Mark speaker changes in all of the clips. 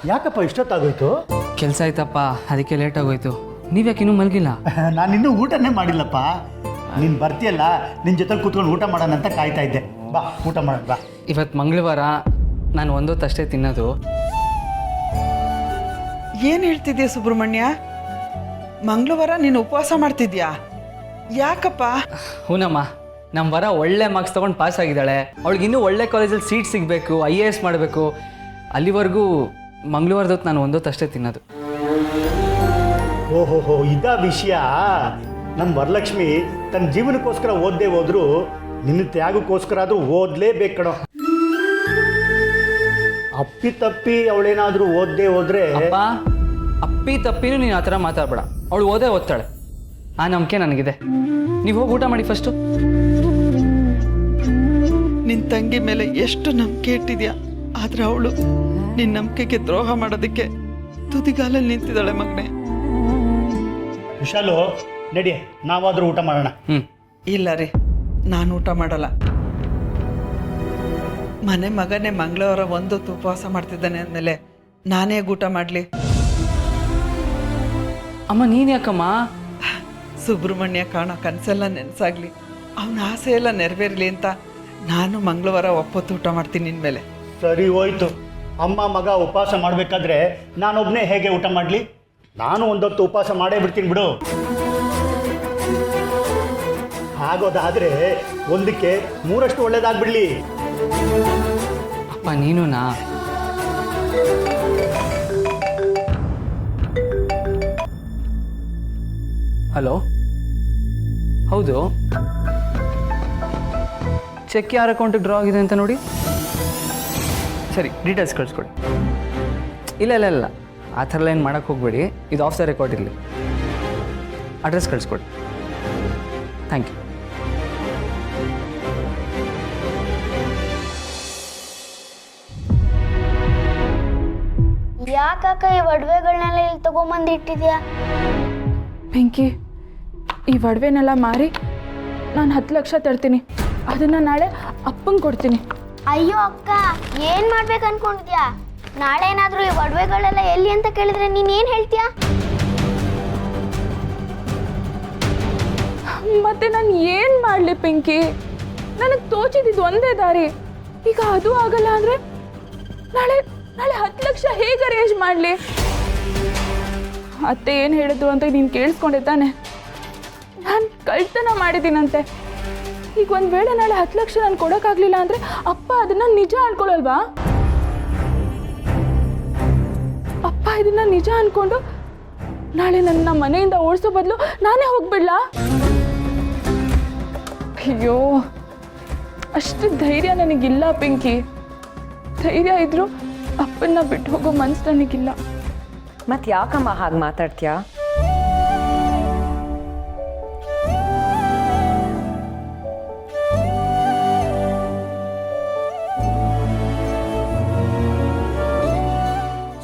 Speaker 1: ಯಾಕಪ್ಪ ಇಷ್ಟೊತ್ತಾಗೋಯ್ತು?
Speaker 2: ಕೆಲಸ ಆಯ್ತಪ್ಪ, ಅದಕ್ಕೆ ಲೇಟ್ ಆಗೋಯ್ತು. ನೀವ್ಯಾಕೆ ಇನ್ನೂ ಮಲಗಿಲ್ಲ?
Speaker 1: ನಾನಿನ್ನೂ ಊಟನೇ ಮಾಡಿಲ್ಲಪ್ಪ. ನೀನು ಬರ್ತೀಯಲ್ಲ, ನಿನ್ನ ಜೊತೆ ಕೂತ್ಕೊಂಡು ಊಟ ಮಾಡೋಣ ಅಂತ ಕಾಯ್ತಾ ಇದ್ದೆ. ಬಾ ಊಟ ಮಾಡೋಣ ಬಾ.
Speaker 2: ಇವತ್ತು ಮಂಗಳವಾರ, ನಾನು ಒಂದೊತ್ತಷ್ಟೇ ತಿನ್ನೋದು.
Speaker 3: ಏನು ಹೇಳ್ತಿದ್ಯಾ ಸುಬ್ರಹ್ಮಣ್ಯ? ಮಂಗಳವಾರ ನೀನು ಉಪವಾಸ ಮಾಡ್ತಿದ್ಯಾ? ಯಾಕಪ್ಪ?
Speaker 2: ಹೂನಮ್ಮ, ನಮ್ಮ ವರ ಒಳ್ಳೆ ಮಾರ್ಕ್ಸ್ ತೊಗೊಂಡು ಪಾಸ್ ಆಗಿದ್ದಾಳೆ. ಅವಳಿಗೆ ಇನ್ನೂ ಒಳ್ಳೆ ಕಾಲೇಜಲ್ಲಿ ಸೀಟ್ ಸಿಗಬೇಕು, IAS ಮಾಡಬೇಕು. ಅಲ್ಲಿವರೆಗೂ ಮಂಗಳವಾರದೊತ್ತು ನಾನು ಒಂದೊತ್ತಷ್ಟೇ ತಿನ್ನೋದು.
Speaker 1: ಓಹೋಹೋ, ಇದಾ ವಿಷಯ. ನಮ್ಮ ವರಲಕ್ಷ್ಮಿ ತನ್ನ ಜೀವನಕ್ಕೋಸ್ಕರ ಓದದೇ ಹೋದ್ರು ನಿನ್ನ ತ್ಯಾಗಕ್ಕೋಸ್ಕರ ಆದರೂ ಓದಲೇಬೇಕು ಕಣೋ. ಅಪ್ಪಿ ತಪ್ಪಿ ಅವಳೇನಾದರೂ ಓದದೇ ಹೋದ್ರೆ
Speaker 2: ಅಪ್ಪ, ಅಪ್ಪಿ ತಪ್ಪಿನೂ ನೀನು ಆ ಥರ ಮಾತಾಡಬೇಡ. ಅವಳು ಓದೇ ಓದ್ತಾಳೆ, ಆ ನಂಬಿಕೆ ನನಗಿದೆ. ನೀವು ಹೋಗಿ ಊಟ ಮಾಡಿ ಫಸ್ಟು.
Speaker 3: ನಿನ್ನ ತಂಗಿ ಮೇಲೆ ಎಷ್ಟು ನಂಬಿಕೆ ಇಟ್ಟಿದ್ಯಾ, ಆದ್ರೆ ಅವಳು ನಿನ್ನ ನಂಬಿಕೆಗೆ ದ್ರೋಹ ಮಾಡೋದಕ್ಕೆ ತುದಿಗಾಲಲ್ಲಿ ನಿಂತಿದ್ದಾಳೆ ಮಗನೇ.
Speaker 1: ವಿಶಾಲು, ನಡಿ, ನಾವಾದರೂ ಊಟ ಮಾಡೋಣ.
Speaker 3: ಇಲ್ಲ ರೀ, ನಾನು ಊಟ ಮಾಡಲ್ಲ. ಮನೆ ಮಗನೇ ಮಂಗಳವಾರ ಒಂದೊತ್ತು ಉಪವಾಸ ಮಾಡ್ತಿದ್ದಾನೆ ಅಂದಮೇಲೆ ನಾನೇ ಊಟ ಮಾಡಲಿ?
Speaker 2: ಅಮ್ಮ ನೀನು ಯಾಕಮ್ಮ?
Speaker 3: ಸುಬ್ರಹ್ಮಣ್ಯ ಕಾಣೋ ಕನಸೆಲ್ಲ ನೆನೆಸಾಗ್ಲಿ, ಅವನ ಆಸೆ ಎಲ್ಲ ನೆರವೇರಲಿ ಅಂತ ನಾನು ಮಂಗಳವಾರ ಒಪ್ಪತ್ತು ಊಟ ಮಾಡ್ತೀನಿ ನಿನ್ನ ಮೇಲೆ.
Speaker 1: ಸರಿ ಹೋಯ್ತು. ಅಮ್ಮ ಮಗ ಉಪವಾಸ ಮಾಡಬೇಕಾದ್ರೆ ನಾನೊಬ್ಬನೇ ಹೇಗೆ ಊಟ ಮಾಡಲಿ? ನಾನು ಒಂದೊತ್ತು ಉಪವಾಸ ಮಾಡೇ ಬಿಡ್ತೀನಿ ಬಿಡು. ಆಗೋದಾದರೆ ಒಂದಕ್ಕೆ ಮೂರಷ್ಟು ಒಳ್ಳೇದಾಗ್ಬಿಡ್ಲಿ.
Speaker 2: ಅಪ್ಪ ನೀನುನಾ? ಹಲೋ, ಹೌದು. ಚೆಕ್ ಯಾರ ಅಕೌಂಟಿಗೆ ಡ್ರಾ ಆಗಿದೆ ಅಂತ ನೋಡಿ. ಸರಿ, ಡೀಟೇಲ್ಸ್ ಕಳಿಸ್ಕೊಡಿ. ಇಲ್ಲ ಇಲ್ಲ ಇಲ್ಲ, ಆ ಥರ ಏನು ಮಾಡೋಕ್ಕೆ ಹೋಗ್ಬೇಡಿ. ಇದು ಆಫ್ ದ ರೆಕಾರ್ಡ್ ಇರಲಿ. ಅಡ್ರೆಸ್ ಕಳಿಸ್ಕೊಡಿ. Thank you.
Speaker 4: ಯಾಕಕ್ಕ ಈ ಒಡವೆಗಳನ್ನೆಲ್ಲ ಇಲ್ಲಿ ತಗೊಂಬಂದು ಇಟ್ಟಿದ್ಯಾ?
Speaker 5: ಬೆಂಕಿ, ಈ ಒಡವೆನೆಲ್ಲ ಮಾರಿ ನಾನು 10 ಲಕ್ಷ ತರ್ತೀನಿ. ಅದನ್ನು ನಾಳೆ ಅಪ್ಪಂಗೆ ಕೊಡ್ತೀನಿ.
Speaker 4: ಅಯ್ಯೋ ಅಕ್ಕ, ಏನ್ ಮಾಡ್ಬೇಕು ಅನ್ಕೊಂಡಿದ್ಯಾ? ನಾಳೆ ಏನಾದರೂ ಈ ಒಡವೆಗಳೆಲ್ಲ ಎಲ್ಲಿ ಅಂತ ಕೇಳಿದ್ರೆ ನೀನ್ ಏನ್ ಹೇಳ್ತೀಯಾ?
Speaker 5: ಮತ್ತೆ ನಾನು ಏನು ಮಾಡಲಿ ಬೆಂಕಿ? ನನಗೆ ತೋಚಿದ್ದು ಒಂದೇ ದಾರಿ. ಈಗ ಅದು ಆಗಲ್ಲ ಅಂದರೆ ನಾಳೆ 10 ಲಕ್ಷ ಹೇಗೆ ಅರೇಂಜ್ ಮಾಡಲಿ? ಅತ್ತೆ ಏನು ಹೇಳಿದ್ರು ಅಂತ ನೀನು ಕೇಳಿಸ್ಕೊಂಡೆ ತಾನೆ? ನಾನು ಕಳ್ತನ ಮಾಡಿದ್ದೀನಂತೆ. ಈಗ ಒಂದು ವೇಳೆ ನಾಳೆ 10 ಲಕ್ಷ ನಾನು ಕೊಡೋಕ್ಕಾಗಲಿಲ್ಲ ಅಂದರೆ ಅಪ್ಪ ಅದನ್ನು ನಿಜ ಅನ್ಕೊಳ್ಳಲ್ವಾ? ಅಪ್ಪ ಇದನ್ನು ನಿಜ ಅಂದ್ಕೊಂಡು ನಾಳೆ ನನ್ನ ಮನೆಯಿಂದ ಓಡಿಸೋ ಬದಲು ನಾನೇ ಹೋಗ್ಬಿಡ್ಲಾ? ಅಯ್ಯೋ, ಅಷ್ಟು ಧೈರ್ಯ ನನಗಿಲ್ಲ ಪಿಂಕಿ. ಧೈರ್ಯ ಇದ್ರೂ ಅಪ್ಪನ್ನ ಬಿಟ್ಟು ಹೋಗೋ ಮನ್ಸು ನನಗಿಲ್ಲ.
Speaker 6: ಮತ್ತೆ ಯಾಕಮ್ಮ ಹಾಗೆ ಮಾತಾಡ್ತೀಯಾ?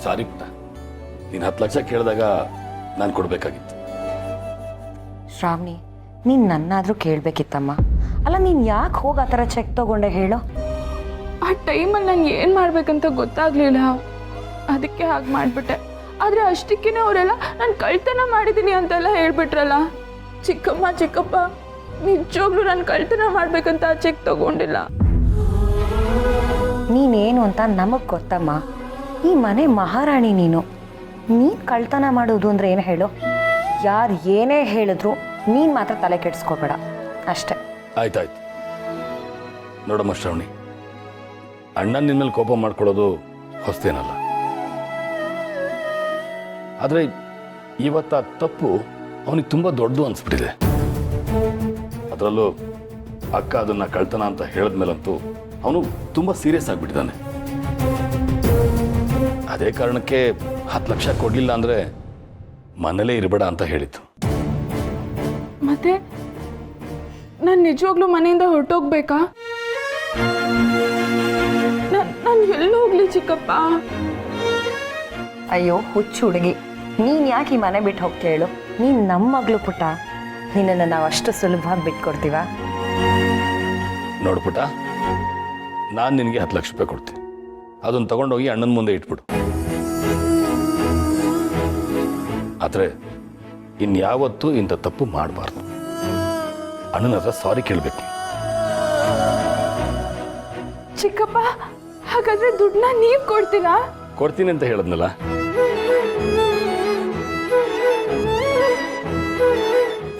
Speaker 7: ಸಾರಿ ಪುಟ್ಟ, ನೀನು 10 ಲಕ್ಷ ಕೇಳಿದಾಗ ನಾನು ಕೊಡಬೇಕಾಗಿತ್ತು.
Speaker 6: ಶ್ರಾವಣಿ, ನೀನು ನನ್ನಾದರೂ ಕೇಳಬೇಕಿತ್ತಮ್ಮ. ಅಲ್ಲ, ನೀನು ಯಾಕೆ ಹೋಗಿ ಆ ಥರ ಚೆಕ್ ತಗೊಂಡೆ ಹೇಳು?
Speaker 5: ಆ ಟೈಮಲ್ಲಿ ನಾನು ಏನು ಮಾಡ್ಬೇಕಂತ ಗೊತ್ತಾಗಲಿಲ್ಲ, ಅದಕ್ಕೆ ಹಾಗೆ ಮಾಡಿಬಿಟ್ಟೆ. ಆದರೆ ಅಷ್ಟಕ್ಕೇ ಅವರೆಲ್ಲ ನಾನು ಕಳ್ತನ ಮಾಡಿದ್ದೀನಿ ಅಂತೆಲ್ಲ ಹೇಳ್ಬಿಟ್ರಲ್ಲ. ಚಿಕ್ಕಮ್ಮ ಚಿಕ್ಕಪ್ಪ ನಿಜವಾಗ್ಲೂ ನಾನು ಕಳ್ತನ ಮಾಡ್ಬೇಕಂತ ಆ ಚೆಕ್ ತಗೊಂಡಿಲ್ಲ.
Speaker 6: ನೀನೇನು ಅಂತ ನಮಗೆ ಗೊತ್ತಮ್ಮ. ಈ ಮನೆ ಮಹಾರಾಣಿ ನೀನು. ನೀನು ಕಳ್ತನ ಮಾಡೋದು ಅಂದರೆ ಏನು ಹೇಳು? ಯಾರು ಏನೇ ಹೇಳಿದ್ರು ನೀನು ಮಾತ್ರ ತಲೆ ಕೆಡಿಸ್ಕೋಬೇಡ ಅಷ್ಟೇ.
Speaker 7: ಆಯ್ತಾಯ್ತು. ನೋಡಮ್ಮ ಶ್ರಾವಣಿ, ಅಣ್ಣ ನಿನ್ನ ಮೇಲೆ ಕೋಪ ಮಾಡ್ಕೊಳ್ಳೋದು ಹೊಸ್ತೇನಲ್ಲ. ಆದರೆ ಇವತ್ತು ಆ ತಪ್ಪು ಅವನಿಗೆ ತುಂಬ ದೊಡ್ಡದು ಅನಿಸ್ಬಿಟ್ಟಿದೆ. ಅದರಲ್ಲೂ ಅಕ್ಕ ಅದನ್ನು ಕಳ್ತನ ಅಂತ ಹೇಳಿದ್ಮೇಲಂತೂ ಅವನು ತುಂಬ ಸೀರಿಯಸ್ ಆಗಿಬಿಟ್ಟಿದ್ದಾನೆ. ಅದೇ ಕಾರಣಕ್ಕೆ 10 ಲಕ್ಷ ಕೊಡಲಿಲ್ಲ ಅಂದರೆ ಮನೇಲೇ ಇರಬೇಡ ಅಂತ ಹೇಳಿತ್ತು.
Speaker 5: ಮತ್ತೆ ನಾನು ನಿಜವಾಗ್ಲೂ ಮನೆಯಿಂದ ಹೊರಟೋಗ್ಬೇಕಾ? ನಾನು ಎಲ್ಲಿ ಹೋಗ್ಲಿ ಚಿಕ್ಕಪ್ಪ?
Speaker 6: ಅಯ್ಯೋ ಹುಚ್ಚು ಹುಡುಗಿ, ನೀನು ಯಾಕೆ ಈ ಮನೆ ಬಿಟ್ಟು ಹೋಗ್ತೀಯ ಹೇಳು? ನೀನು ನಮ್ಮ ಮಗಳು ಪುಟ್ಟ. ನಿನ್ನನ್ನು ನಾವು ಅಷ್ಟು ಸುಲಭವಾಗಿ ಬಿಟ್ಕೊಡ್ತೀವ?
Speaker 7: ನೋಡು ಪುಟ್ಟ, ನಾನು ನಿನಗೆ 10 ಲಕ್ಷ ರೂಪಾಯಿ ಕೊಡ್ತೀನಿ. ಅದನ್ನು ತಗೊಂಡೋಗಿ ಅಣ್ಣನ ಮುಂದೆ ಇಟ್ಬಿಡು. ಆದರೆ ಇನ್ಯಾವತ್ತೂ ಇಂಥ ತಪ್ಪು ಮಾಡಬಾರ್ದು. ಅಣ್ಣನ ಹತ್ರ ಸಾರಿ ಕೇಳಬೇಕು.
Speaker 5: ಚಿಕ್ಕಪ್ಪ ಹಾಗಾದ್ರೆ ದುಡ್ಡನ್ನ ನೀವು ಕೊಡ್ತೀರಾ?
Speaker 7: ಕೊಡ್ತೀನಿ ಅಂತ ಹೇಳಿದ್ನಲ್ಲ.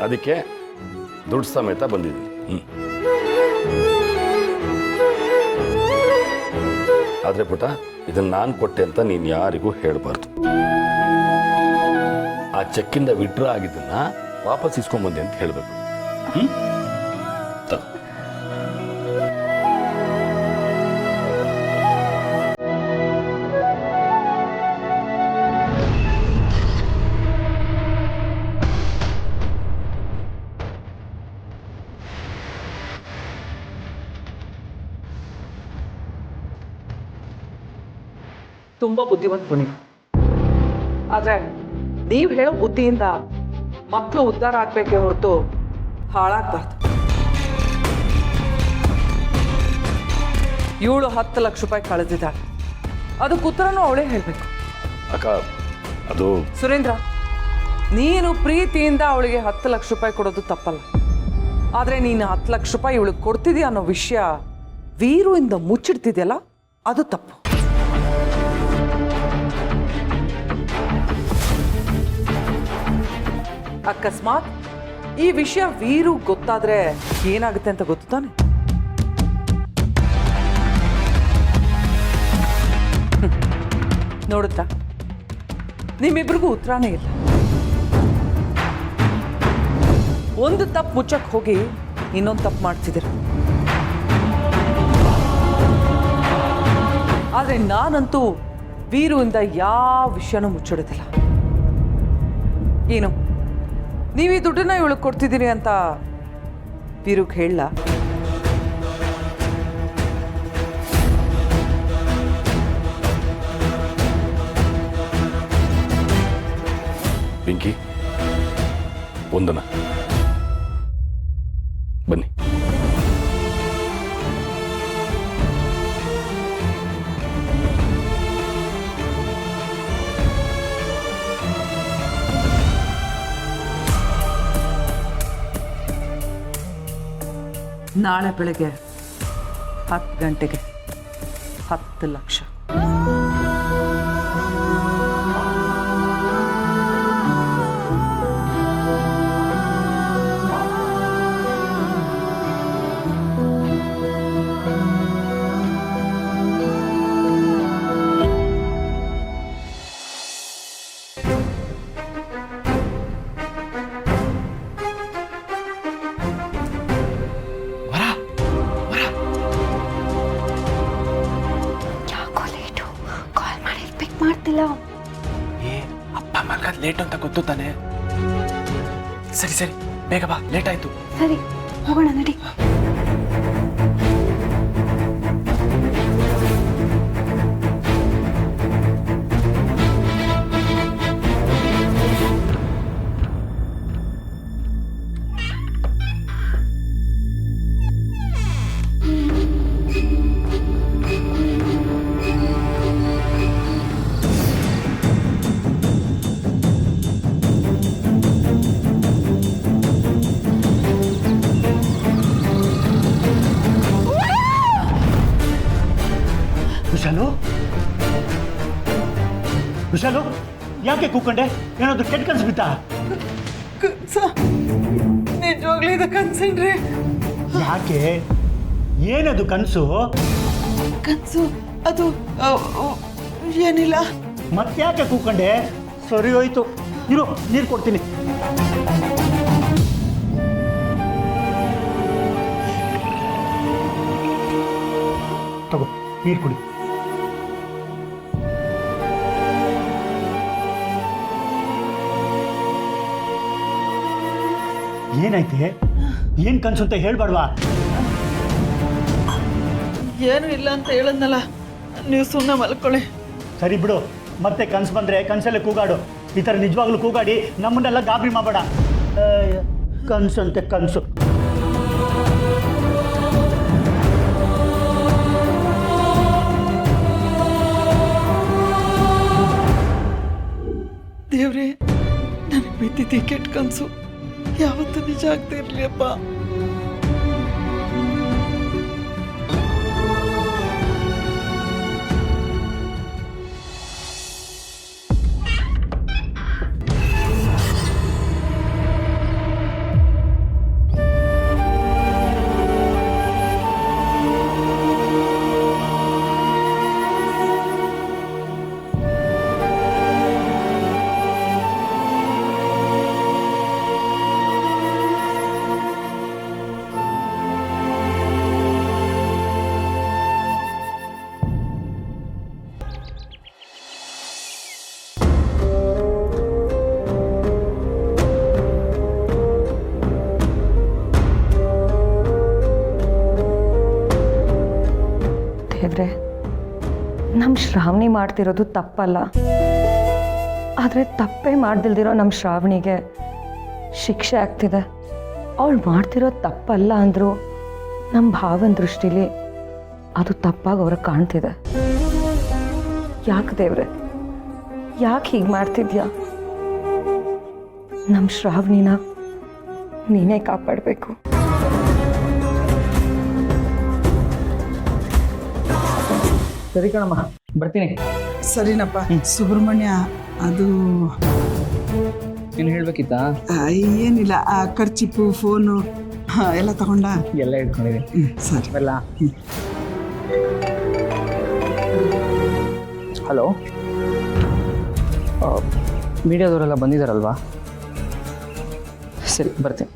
Speaker 7: ಅದಕ್ಕೆ ದುಡ್ಡು ಸಮೇತ ಬಂದಿದ್ದೀನಿ. ಆದ್ರೆ ಪುಟ, ಇದನ್ನ ನಾನು ಕೊಟ್ಟೆ ಅಂತ ನೀನು ಯಾರಿಗೂ ಹೇಳಬಾರ್ದು. ಆ ಚೆಕ್ಕಿಂದ ವಿಡ್ರಾ ಆಗಿದ್ದನ್ನ ವಾಪಸ್ ಇಸ್ಕೊಂಡ್ಬಂದೆ ಅಂತ ಹೇಳಬೇಕು.
Speaker 8: ತುಂಬ ಬುದ್ಧಿವಂತರು ನೀವು. ಆದರೆ ನೀವು ಹೇಳೋ ಬುದ್ಧಿಯಿಂದ ಮಕ್ಕಳು ಉದ್ಧಾರ ಆಗಬೇಕೇ ಹೊರತು ಹಾಳಾಗಬಾರ್ದು. ಇವಳು 10 ಲಕ್ಷ ರೂಪಾಯಿ ಕಳೆದಿದ್ದಾಳೆ, ಅದಕ್ಕೆ ಉತ್ತರನೂ ಅವಳೇ ಹೇಳಬೇಕು.
Speaker 7: ಅಕ್ಕ, ಅದು
Speaker 8: ಸುರೇಂದ್ರ, ನೀನು ಪ್ರೀತಿಯಿಂದ ಅವಳಿಗೆ 10 ಲಕ್ಷ ರೂಪಾಯಿ ಕೊಡೋದು ತಪ್ಪಲ್ಲ. ಆದರೆ ನೀನು 10 ಲಕ್ಷ ರೂಪಾಯಿ ಇವಳಿಗೆ ಕೊಡ್ತಿದ್ದೀಯ ಅನ್ನೋ ವಿಷಯ ವೀರುವಿಂದ ಮುಚ್ಚಿಡ್ತಿದೆಯಲ್ಲ, ಅದು ತಪ್ಪು. ಅಕಸ್ಮಾತ್ ಈ ವಿಷಯ ವೀರು ಗೊತ್ತಾದ್ರೆ ಏನಾಗುತ್ತೆ ಅಂತ ಗೊತ್ತು ತಾನೆ? ನೋಡುತ್ತಾ, ನಿಮ್ಮಿಬ್ರಿಗೂ ಉತ್ತರನೇ ಇಲ್ಲ. ಒಂದು ತಪ್ಪು ಮುಚ್ಚಕ್ಕೆ ಹೋಗಿ ಇನ್ನೊಂದು ತಪ್ಪು ಮಾಡ್ತಿದ್ದೀರ. ಆದರೆ ನಾನಂತೂ ವೀರುವಿಂದ ಯಾವ ವಿಷಯನೂ ಮುಚ್ಚಿಡೋದಿಲ್ಲ. ಏನು ನೀವು ಈ ದುಡ್ಡನ್ನ ಇವಳಿಗೆ ಕೊಡ್ತಿದ್ದೀರಿ ಅಂತ ವೀರುಗೆ ಹೇಳಲ್ಲ?
Speaker 7: ಪಿಂಕಿ, ವಂದನ, ಬನ್ನಿ.
Speaker 8: ನಾಳೆ ಬೆಳಗ್ಗೆ 10 ಗಂಟೆಗೆ 10 ಲಕ್ಷ.
Speaker 9: ಅಪ್ಪ ಮಗ ಲೇಟ್ ಅಂತ ಗೊತ್ತು ತಾನೆ. ಸರಿ ಸರಿ, ಬೇಗ ಬಾ, ಲೇಟ್ ಆಯ್ತು.
Speaker 4: ಸರಿ, ಹೋಗೋಣ ನಡಿ.
Speaker 1: ವಿಶಾಲು, ವಿಶಾಲು, ಯಾಕೆ ಕೂಕೊಂಡೆ? ಏನಾದ್ರು ಕೆಟ್ಟ ಕನ್ಸು ಬಿತ್ತಾ?
Speaker 3: ನಿಜವಾಗ್ಲೂ ಇದು ಕನ್ಸನ್ರಿ?
Speaker 1: ಯಾಕೆ? ಏನದು ಕನಸು?
Speaker 3: ಕನ್ಸು ಅದು ಏನಿಲ್ಲ.
Speaker 1: ಮತ್ತ್ಯಾಕೆ ಕೂಕೊಂಡೆ? ಸರಿ ಹೋಯ್ತು, ಇರು, ನೀರು ಕೊಡ್ತೀನಿ. ತಗೋ, ನೀರು ಕುಡಿ. ಏನಾಯ್ತೆ? ಏನ್ ಕನ್ಸು ಅಂತ ಹೇಳ್ಬಾರ್ವಾ?
Speaker 3: ಏನು ಇಲ್ಲ ಅಂತ ಹೇಳದ್ನಲ್ಲ, ನೀವು ಸುಮ್ಮನೆ ಮಲ್ಕೊಳ್ಳಿ.
Speaker 1: ಸರಿ ಬಿಡು, ಮತ್ತೆ ಕನ್ಸು ಬಂದ್ರೆ ಕನ್ಸಲ್ಲೇ ಕೂಗಾಡು. ಈ ಥರ ನಿಜವಾಗ್ಲೂ ಕೂಗಾಡಿ ನಮ್ಮನ್ನೆಲ್ಲ ಗಾಬರಿ ಮಾಡಬೇಡ. ಕನ್ಸಂತೆ ಕನ್ಸು.
Speaker 3: ದೇವ್ರೆ, ಕಂಡಿದ್ದೆ ಕೆಟ್ಟ ಕನಸು ಯಾವತ್ತೂ ನಿಜ ಆಗ್ತಾ ಇರಲಿ ಅಪ್ಪ.
Speaker 6: ದೇವ್ರೆ, ನಮ್ಮ ಶ್ರಾವಣಿ ಮಾಡ್ತಿರೋದು ತಪ್ಪಲ್ಲ, ಆದರೆ ತಪ್ಪೇ ಮಾಡ್ದಿಲ್ದಿರೋ ನಮ್ಮ ಶ್ರಾವಣಿಗೆ ಶಿಕ್ಷೆ ಆಗ್ತಿದೆ. ಅವಳು ಮಾಡ್ತಿರೋದು ತಪ್ಪಲ್ಲ ಅಂದರೂ ನಮ್ಮ ಭಾವನ ದೃಷ್ಟಿಲಿ ಅದು ತಪ್ಪಾಗಿ ಅವ್ರಿಗೆ ಕಾಣ್ತಿದೆ. ಯಾಕೆ ದೇವ್ರೆ, ಯಾಕೆ ಹೀಗೆ ಮಾಡ್ತಿದ್ಯಾ? ನಮ್ಮ ಶ್ರಾವಣಿನ ನೀನೇ ಕಾಪಾಡಬೇಕು.
Speaker 2: ಸರಿ ಕಣಮ್ಮ, ಬರ್ತೀನಿ.
Speaker 3: ಸರಿನಪ್ಪ. ಸುಬ್ರಹ್ಮಣ್ಯ, ಅದು
Speaker 2: ನೀನು ಹೇಳ್ಬೇಕಿತ್ತಾ?
Speaker 3: ಏನಿಲ್ಲ, ಆ ಖರ್ಚಿಪ್ಪು ಫೋನು ಎಲ್ಲ ತಗೊಂಡ
Speaker 2: ಎಲ್ಲ ಇಟ್ಕೊಂಡಿದ್ದೀನಿ.
Speaker 3: ಸರಿ.
Speaker 2: ಬರಲ್ಲ. ಹಲೋ, ಮೀಡಿಯಾದವರೆಲ್ಲ ಬಂದಿದ್ದಾರಲ್ವಾ? ಸರಿ, ಬರ್ತೀನಿ.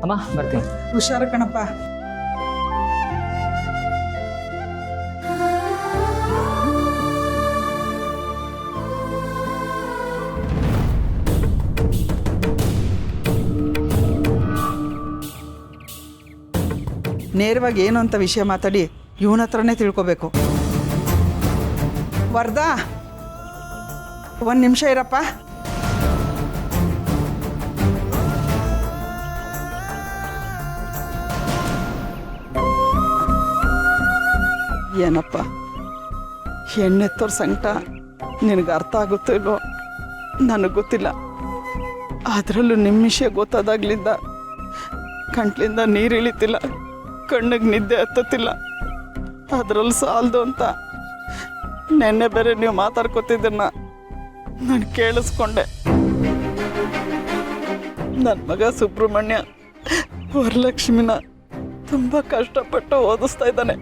Speaker 2: ಅಮ್ಮ, ಬರ್ತೀನಿ.
Speaker 3: ಹುಷಾರು ಕಣಪ್ಪ. ನೇರವಾಗಿ ಏನು ಅಂತ ವಿಷಯ ಮಾತಾಡಿ ಇವನ ಹತ್ರನೇ ತಿಳ್ಕೊಬೇಕು. ವರ್ಧಾ, ಒಂದು ನಿಮಿಷ ಇರಪ್ಪ. ಏನಪ್ಪ, ಹೆಣ್ಣೆತ್ತೋರ್ ಸಂಕಟ ನಿನಗೆ ಅರ್ಥ ಆಗುತ್ತೋ ಇಲ್ವೋ ನನಗೆ ಗೊತ್ತಿಲ್ಲ. ಅದರಲ್ಲೂ ನಿಮ್ಮ ವಿಷಯ ಗೊತ್ತಾದಾಗ್ಲಿಂದ ಕಂಟ್ಲಿಂದ ನೀರು ಇಳಿತಿಲ್ಲ, ಕಣ್ಣಿಗೆ ನಿದ್ದೆ ಹತ್ತತ್ತಿಲ್ಲ. ಅದರಲ್ಲಿ ಸಾಲದು ಅಂತ ನೆನ್ನೆ ಬೇರೆ ನೀವು ಮಾತಾಡ್ಕೊತಿದ್ದನ್ನ ನಾನು ಕೇಳಿಸ್ಕೊಂಡೆ. ನನ್ನ ಮಗ ಸುಬ್ರಹ್ಮಣ್ಯ ವರಲಕ್ಷ್ಮಿನ ತುಂಬ ಕಷ್ಟಪಟ್ಟು ಓದಿಸ್ತಾ ಇದ್ದಾನೆ.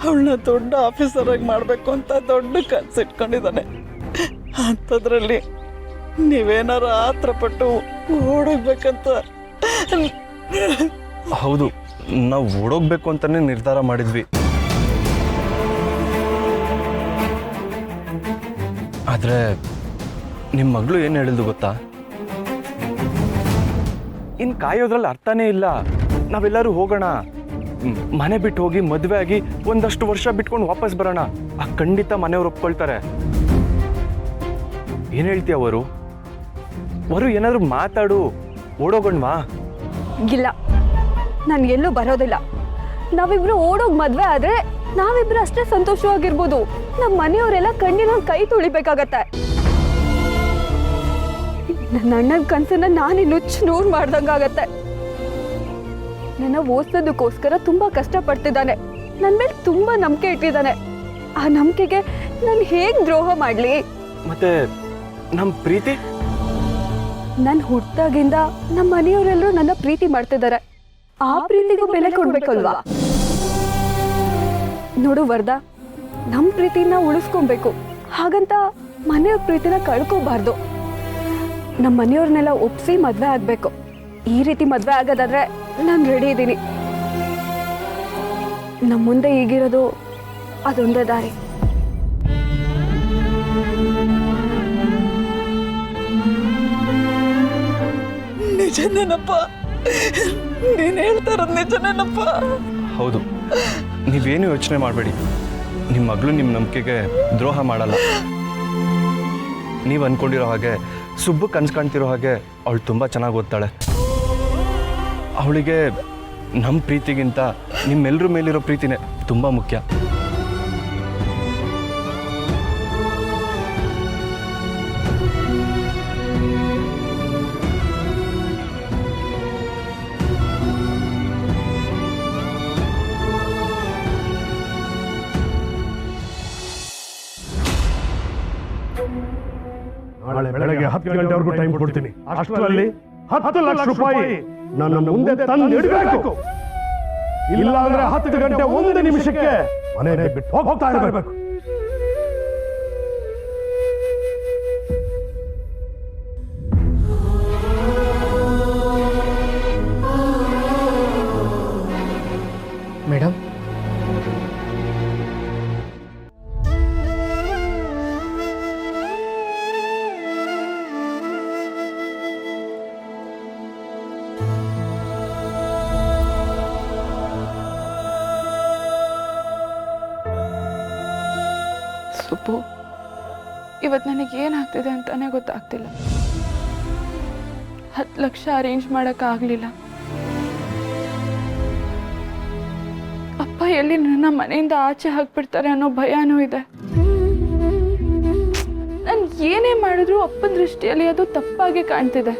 Speaker 3: ಅವಳನ್ನ ದೊಡ್ಡ ಆಫೀಸರ್ ಆಗಿ ಮಾಡಬೇಕು ಅಂತ ದೊಡ್ಡ ಕನಸು ಇಟ್ಕೊಂಡಿದ್ದಾನೆ. ಅಂಥದ್ರಲ್ಲಿ ನೀವೇನಾರ ಆತ್ರಪಟ್ಟು ಓಡೋಗ್ಬೇಕಂತ.
Speaker 10: ಹೌದು, ನಾವು ಓಡೋಗ್ಬೇಕು ಅಂತಾನೆ ನಿರ್ಧಾರ ಮಾಡಿದ್ವಿ. ಆದರೆ ನಿಮ್ಮ ಮಗಳು ಏನು ಹೇಳಿದ್ದು ಗೊತ್ತಾ? ಇನ್ನು ಕಾಯೋದ್ರಲ್ಲಿ ಅರ್ಥನೇ ಇಲ್ಲ. ನಾವೆಲ್ಲರೂ ಹೋಗೋಣ, ಮನೆ ಬಿಟ್ಟು ಹೋಗಿ ಮದುವೆ ಆಗಿ ಒಂದಷ್ಟು ವರ್ಷ ಬಿಟ್ಕೊಂಡು ವಾಪಸ್ ಬರೋಣ. ಖಂಡಿತ ಮನೆಯವ್ರು ಒಪ್ಕೊಳ್ತಾರೆ. ಏನು ಹೇಳ್ತೀಯ ಅವರು ಏನಾದರೂ ಮಾತಾಡು, ಓಡೋಗಣ್ವಾ?
Speaker 5: ಇಲ್ಲ, ನಾನು ಎಲ್ಲೂ ಬರೋದಿಲ್ಲ. ನಾವಿಬ್ರು ಓಡೋಗಿ ಮದುವೆ ಆದರೆ ನಾವಿಬ್ರು ಅಷ್ಟೇ ಸಂತೋಷವಾಗಿರ್ಬೋದು. ನಮ್ಮ ಮನೆಯವರೆಲ್ಲ ಕಣ್ಣಿನ ಕೈ ತುಳಿಬೇಕಾಗತ್ತೆ. ನನ್ನ ಅಣ್ಣನ ಕನಸನ್ನ ನಾನು ನುಚ್ಚು ನೂರು ಮಾಡ್ದಂಗಾಗತ್ತೆ. ನನ್ನ ಓದಿಸೋದಕ್ಕೋಸ್ಕರ ತುಂಬ ಕಷ್ಟಪಡ್ತಿದ್ದಾನೆ. ನನ್ನ ಮೇಲೆ ತುಂಬ ನಂಬಿಕೆ ಇಟ್ಟಿದ್ದಾನೆ. ಆ ನಂಬಿಕೆಗೆ ನಾನು ಹೇಗೆ ದ್ರೋಹ ಮಾಡಲಿ?
Speaker 10: ಮತ್ತೆ ನಮ್ಮ ಪ್ರೀತಿ?
Speaker 5: ನನ್ನ ಹುಟ್ಟಾಗಿಂದ ನಮ್ಮ ಮನೆಯವರೆಲ್ಲರೂ ನನ್ನ ಪ್ರೀತಿ ಮಾಡ್ತಿದ್ದಾರೆ. ಆ ಪ್ರೀತಿಗೂ ಬೆಲೆ ಕೊಡ್ಬೇಕಲ್ವಾ? ನೋಡು ವರ್ಧಾ, ನಮ್ಮ ಪ್ರೀತಿನ ಉಳಿಸ್ಕೊಬೇಕು. ಹಾಗಂತ ಮನೆಯವ್ರ ಪ್ರೀತಿನ ಕಳ್ಕೋಬಾರ್ದು. ನಮ್ಮ ಮನೆಯವ್ರನ್ನೆಲ್ಲ ಒಪ್ಸಿ ಮದುವೆ ಆಗಬೇಕು. ಈ ರೀತಿ ಮದುವೆ ಆಗೋದಾದ್ರೆ ನಾನು ರೆಡಿ ಇದ್ದೀನಿ. ನಮ್ಮ ಮುಂದೆ ಈಗಿರೋದು ಅದೊಂದೇ ದಾರಿ.
Speaker 3: ನಿಜನೇನಪ್ಪ? ನೀನು ಹೇಳ್ತಾ ಇರೋದು ನಿಜನೇನಪ್ಪ?
Speaker 10: ಹೌದು, ನೀವೇನು ಯೋಚನೆ ಮಾಡಬೇಡಿ. ನಿಮ್ಮ ಮಗಳು ನಿಮ್ಮ ನಂಬಿಕೆಗೆ ದ್ರೋಹ ಮಾಡಲ್ಲ. ನೀವು ಅಂದ್ಕೊಂಡಿರೋ ಹಾಗೆ, ಸುಬ್ಬು ಕನ್ಸು ಕಾಣ್ತಿರೋ ಹಾಗೆ ಅವಳು ತುಂಬ ಚೆನ್ನಾಗಿ ಓದ್ತಾಳೆ. ಅವಳಿಗೆ ನಮ್ಮ ಪ್ರೀತಿಗಿಂತ ನಿಮ್ಮೆಲ್ಲರ ಮೇಲಿರೋ ಪ್ರೀತಿನೇ ತುಂಬ ಮುಖ್ಯ.
Speaker 11: ನಾಳೆ ಬೆಳಗ್ಗೆ 10 ಗಂಟೆವರೆಗೂ ಟೈಮ್ ಕೊಡ್ತೀನಿ. ಅಷ್ಟರಲ್ಲಿ 10 ಲಕ್ಷ ರೂಪಾಯಿ ನನ್ನ ಮುಂದೆ ತಂದು ಇಡಬೇಕು. ಇಲ್ಲ ಅಂದ್ರೆ 10 ಗಂಟೆ 1 ನಿಮಿಷಕ್ಕೆ ಮನೆ ಬಿಟ್ಟು ಹೋಗ್ತಾ ಇರಬೇಕು.
Speaker 2: ಮೇಡಮ್,
Speaker 5: ಸುಬ್ಬು, ಇವತ್ತು ನನಗೆ ಏನಾಗ್ತಿದೆ ಅಂತಾನೆ ಗೊತ್ತಾಗ್ತಿಲ್ಲ. 10 ಲಕ್ಷ ಅರೇಂಜ್ ಮಾಡೋಕ್ಕಾಗಲಿಲ್ಲ. ಅಪ್ಪ ಎಲ್ಲಿ ನನ್ನ ಮನೆಯಿಂದ ಆಚೆ ಹಾಕ್ಬಿಡ್ತಾರೆ ಅನ್ನೋ ಭಯನೂ ಇದೆ. ನಾನು ಏನೇ ಮಾಡಿದ್ರು ಅಪ್ಪನ ದೃಷ್ಟಿಯಲ್ಲಿ ಅದು ತಪ್ಪಾಗಿ ಕಾಣ್ತಿದೆ.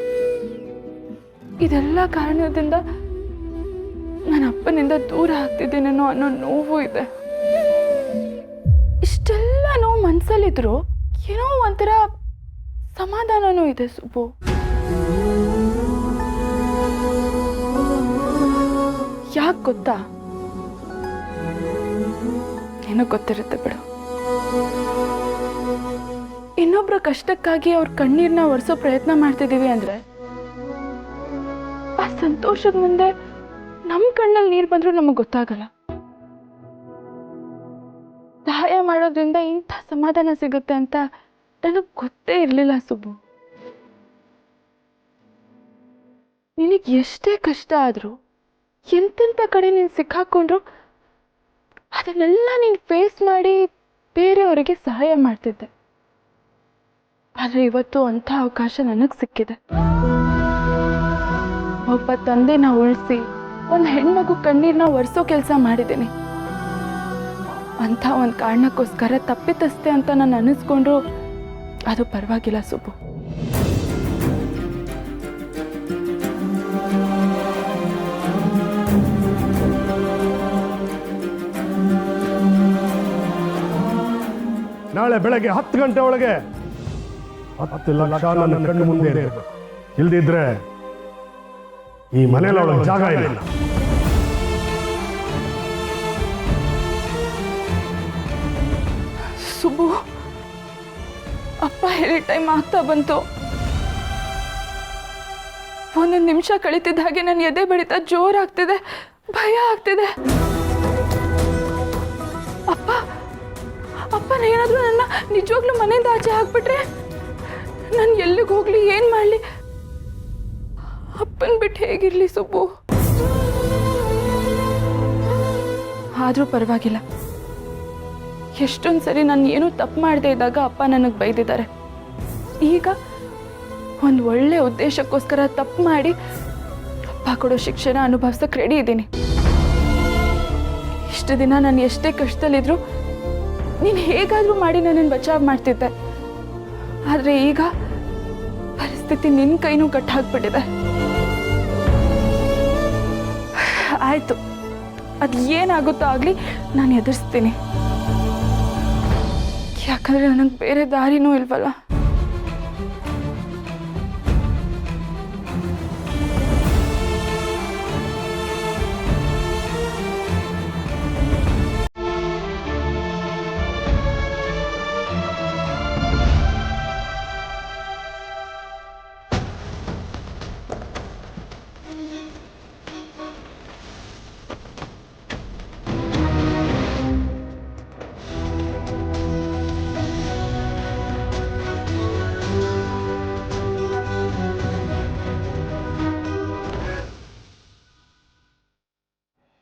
Speaker 5: ಇದೆಲ್ಲ ಕಾರಣದಿಂದ ನನ್ನ ಅಪ್ಪನಿಂದ ದೂರ ಆಗ್ತಿದ್ದೀನೇನೋ ಅನ್ನೋ ನೋವು ಇದೆ. ಇಷ್ಟೆಲ್ಲ ನೋವು ಮನಸ್ಸಲ್ಲಿದ್ರು ಏನೋ ಒಂಥರ ಸಮಾಧಾನನೂ ಇದೆ ಸುಬ್ಬು. ಯಾಕೆ ಗೊತ್ತಾ? ಏನೋ ಗೊತ್ತಿರುತ್ತೆ ಬಿಡು. ಇನ್ನೊಬ್ರ ಕಷ್ಟಕ್ಕಾಗಿ ಅವ್ರ ಕಣ್ಣೀರ್ನ ಒರೆಸೋ ಪ್ರಯತ್ನ ಮಾಡ್ತಿದ್ದೀವಿ ಅಂದ್ರೆ ಆ ಸಂತೋಷದ ಮುಂದೆ ನಮ್ಮ ಕಣ್ಣಲ್ಲಿ ನೀರು ಬಂದ್ರೂ ನಮಗೆ ಗೊತ್ತಾಗಲ್ಲ. ಸಹಾಯ ಮಾಡೋದ್ರಿಂದ ಇಂಥ ಸಮಾಧಾನ ಸಿಗುತ್ತೆ ಅಂತ ನನಗೆ ಗೊತ್ತೇ ಇರಲಿಲ್ಲ ಸುಬ್ಬು. ನಿನಗೆ ಎಷ್ಟೇ ಕಷ್ಟ ಆದರೂ ಎಂತೆಂಥ ಕಡೆ ನೀನು ಸಿಕ್ಕಾಕೊಂಡ್ರು ಅದನ್ನೆಲ್ಲ ನೀನು ಫೇಸ್ ಮಾಡಿ ಬೇರೆಯವರಿಗೆ ಸಹಾಯ ಮಾಡ್ತಿದ್ದೆ. ಆದರೆ ಇವತ್ತು ಅಂಥ ಅವಕಾಶ ನನಗೆ ಸಿಕ್ಕಿದೆ. ಒಬ್ಬ ತಂದೆನ ಉಳಿಸಿ ಒಂದು ಹೆಣ್ಮಗು ಕಣ್ಣೀರನ್ನ ಒರೆಸೋ ಕೆಲಸ ಮಾಡಿದ್ದೀನಿ. ಅಂಥ ಒಂದು ಕಾರಣಕ್ಕೋಸ್ಕರ ತಪ್ಪಿತಸ್ಥೆ ಅಂತ ನಾನು ಅನ್ನಿಸ್ಕೊಂಡ್ರು ಅದು ಪರವಾಗಿಲ್ಲ ಸುಬ್ಬು.
Speaker 11: ನಾಳೆ ಬೆಳಗ್ಗೆ 10 ಗಂಟೆ ಒಳಗೆ 10 ಲಕ್ಷ ನನ್ನ ಕಣ್ಣು ಮುಂದೆ ಇರಬೇಕು. ಇಲ್ದಿದ್ರೆ ಈ ಮನೆಯೊಳಗೆ ಜಾಗ ಇಲ್ಲ.
Speaker 5: ಸುಬ್ಬು, ಅಪ್ಪ ಹೇಳಿ ಟೈಮ್ ಆಗ್ತಾ ಬಂತು. ಒಂದೊಂದು ನಿಮಿಷ ಕಳೀತಿದ್ದ ಹಾಗೆ ನನ್ನ ಎದೆ ಬಡಿತ ಜೋರಾಗ್ತಿದೆ, ಭಯ ಆಗ್ತಿದೆ. ಅಪ್ಪ ಅಪ್ಪನ ಏನಾದರೂ ನನ್ನ ನಿಜವಾಗ್ಲೂ ಮನೆಯಿಂದ ಆಚೆ ಹಾಕ್ಬಿಟ್ರೆ ನಾನು ಎಲ್ಲಿಗೆ ಹೋಗ್ಲಿ, ಏನು ಮಾಡಲಿ? ಅಪ್ಪನ ಬಿಟ್ಟು ಹೇಗಿರಲಿ ಸುಬ್ಬು? ಆದರೂ ಪರವಾಗಿಲ್ಲ. ಎಷ್ಟೊಂದು ಸರಿ ನಾನು ಏನೂ ತಪ್ಪು ಮಾಡದೇ ಇದ್ದಾಗ ಅಪ್ಪ ನನಗೆ ಬೈದಿದ್ದಾರೆ. ಈಗ ಒಂದು ಒಳ್ಳೆ ಉದ್ದೇಶಕ್ಕೋಸ್ಕರ ತಪ್ಪು ಮಾಡಿ ಅಪ್ಪ ಕೊಡೋ ಶಿಕ್ಷಣ ಅನುಭವಿಸೋಕೆ ರೆಡಿ ಇದ್ದೀನಿ. ಇಷ್ಟು ದಿನ ನಾನು ಎಷ್ಟೇ ಕಷ್ಟದಲ್ಲಿದ್ರು ನೀನು ಹೇಗಾದರೂ ಮಾಡಿ ನನ್ನನ್ನು ಬಚಾವ್ ಮಾಡ್ತಿದ್ದೆ. ಆದರೆ ಈಗ ಪರಿಸ್ಥಿತಿ ನಿನ್ನ ಕೈನೂ ಕಟ್ಟಾಕ್ಬಿಟ್ಟಿದೆ. ಆಯಿತು, ಅದು ಏನಾಗುತ್ತೋ ಆಗಲಿ, ನಾನು ಎದುರಿಸ್ತೀನಿ. ಯಾಕಂದರೆ ನನಗೆ ಬೇರೆ ದಾರಿನೂ ಇಲ್ವಲ್ಲ.